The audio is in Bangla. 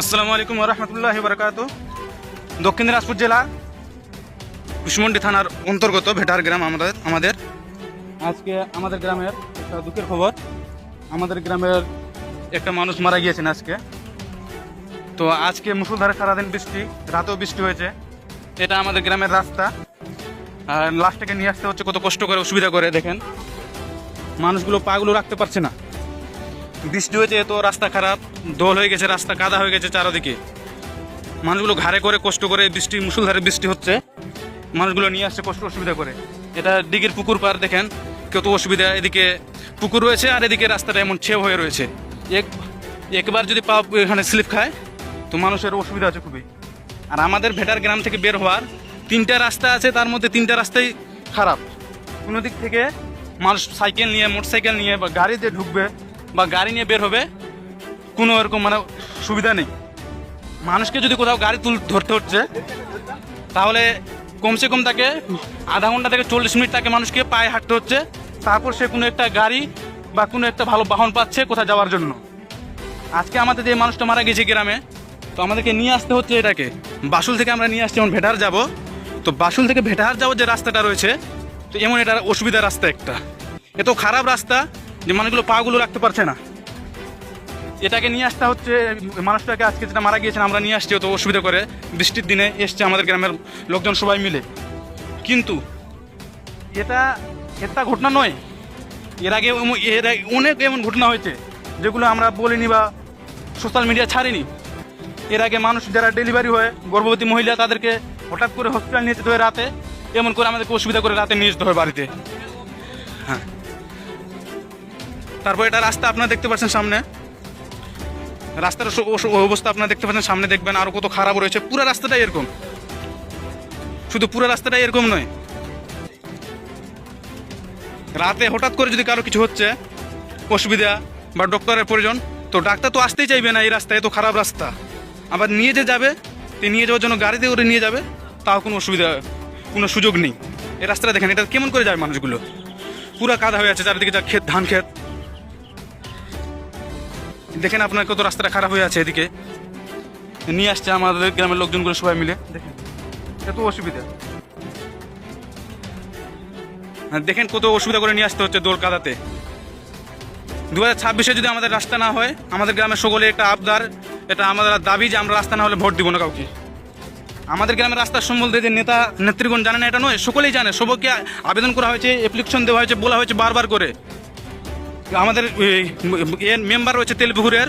আসসালামু আলাইকুম রহমতুল্লাহি বারাকাতু। দক্ষিণ দিনাজপুর জেলা কুশমন্ডি থানার অন্তর্গত ভেটার গ্রাম আমাদের আজকে আমাদের গ্রামের একটা দুঃখের খবর। আমাদের গ্রামের একটা মানুষ মারা গিয়েছেন আজকে। তো আজকে মুষলধারে সারাদিন বৃষ্টি, রাতেও বৃষ্টি হয়েছে। এটা আমাদের গ্রামের রাস্তা, আর লাশটাকে নিয়ে আসতে হচ্ছে কত কষ্ট করে, অসুবিধা করে। দেখেন মানুষগুলো পাগুলো রাখতে পারছে না, বৃষ্টি হয়েছে তো রাস্তা খারাপ, দোল হয়ে গেছে, রাস্তা কাদা হয়ে গেছে চারদিকে। মানুষগুলো ঘাড়ে করে কষ্ট করে, বৃষ্টি মুষলধারে বৃষ্টি হচ্ছে, মানুষগুলো নিয়ে আসছে কষ্ট অসুবিধা করে। এটা দিঘির পুকুর পার, দেখেন কত অসুবিধা। এদিকে পুকুর রয়েছে আর এদিকে রাস্তাটা এমন ছেও হয়ে রয়েছে। একবার যদি পা এখানে স্লিপ খায় তো মানুষের অসুবিধা আছে খুবই। আর আমাদের ভেটার গ্রাম থেকে বের হওয়ার 3টা রাস্তা আছে, তার মধ্যে 3টা রাস্তাই খারাপ। কোনো দিক থেকে মানুষ সাইকেল নিয়ে, মোটরসাইকেল নিয়ে বা গাড়ি দিয়ে ঢুকবে বা গাড়ি নিয়ে বের হবে, কোনো এরকম সুবিধা নেই। মানুষকে যদি কোথাও গাড়ি ধরতে হচ্ছে তাহলে কমসে কম তাকে আধা ঘন্টা থেকে 40 মিনিট তাকে মানুষকে পায়ে হাঁটতে হচ্ছে, তারপর সে কোনো একটা গাড়ি বা কোনো একটা ভালো বাহন পাচ্ছে কোথাও যাওয়ার জন্য। আজকে আমাদের যে মানুষটা মারা গেছে গ্রামে, তো আমাদেরকে নিয়ে আসতে হচ্ছে এটাকে বাসুল থেকে আমরা নিয়ে আসছি, যেমন ভেটার যাব। তো বাসুল থেকে ভেটার যাওয়ার যে রাস্তাটা রয়েছে, তো এমন এটা অসুবিধার রাস্তা একটা, এত খারাপ রাস্তা যে মানুষগুলো পাগুলো রাখতে পারছে না। এটাকে নিয়ে আসতে হচ্ছে, মানুষটাকে আজকে যেটা মারা গিয়েছেন আমরা নিয়ে আসছি, তো অসুবিধা করে বৃষ্টির দিনে এসছে আমাদের গ্রামের লোকজন সবাই মিলে। কিন্তু এটা একটা ঘটনা নয়, এর আগে অনেক এমন ঘটনা হয়েছে যেগুলো আমরা বলিনি বা সোশ্যাল মিডিয়া ছাড়িনি। এর আগে মানুষ যারা ডেলিভারি হয়, গর্ভবতী মহিলা, তাদেরকে হঠাৎ করে হসপিটাল নিয়ে যেতে হয় রাতে, এমন করে আমাদেরকে অসুবিধা করে রাতে নিয়ে যেতে হয় বাড়িতে। হ্যাঁ, তারপর এটা রাস্তা আপনারা দেখতে পাচ্ছেন সামনে, রাস্তার অবস্থা আপনারা দেখতে পাচ্ছেন সামনে, দেখবেন আরো কত খারাপ রয়েছে। পুরো রাস্তাটাই এরকম, শুধু পুরো রাস্তাটাই এরকম নয়। রাতে হঠাৎ করে যদি কারো কিছু হচ্ছে, অসুবিধা বা ডক্টরের প্রয়োজন, তো ডাক্তার তো আসতেই চাইবে না এই রাস্তায়, এত খারাপ রাস্তা। আবার নিয়ে যাবে, নিয়ে যাওয়ার জন্য গাড়িতে করে নিয়ে যাবে, তাও কোনো অসুবিধা, কোনো সুযোগ নেই। এই রাস্তাটা দেখেন, এটা কেমন করে যায় মানুষগুলো, পুরো কাদা হয়ে আছে চারিদিকে, যা ক্ষেত, ধান ক্ষেত। দেখেন আপনার কত রাস্তাটা খারাপ হয়ে আছে। এদিকে নিয়ে আসছে আমাদের গ্রামের লোকজনগুলো সবাই মিলে, দেখেন এত অসুবিধা। দেখেন কত অসুবিধা করে নিয়ে আসতে হচ্ছে দোল কাদাতে। 2026-এ যদি আমাদের রাস্তা না হয়, আমাদের গ্রামের সকলে একটা আবদার, এটা আমাদের দাবি যে আমরা রাস্তা না হলে ভোট দিব না কাউকে। আমাদের গ্রামের রাস্তার সম্বন্ধে যে নেতা নেত্রীগণ জানে না এটা নয়, সকলেই জানে। সবাইকে আবেদন করা হয়েছে, অ্যাপ্লিকেশন দেওয়া হয়েছে, বলা হয়েছে বারবার করে। আমাদের মেম্বার রয়েছে তেলপুকুরের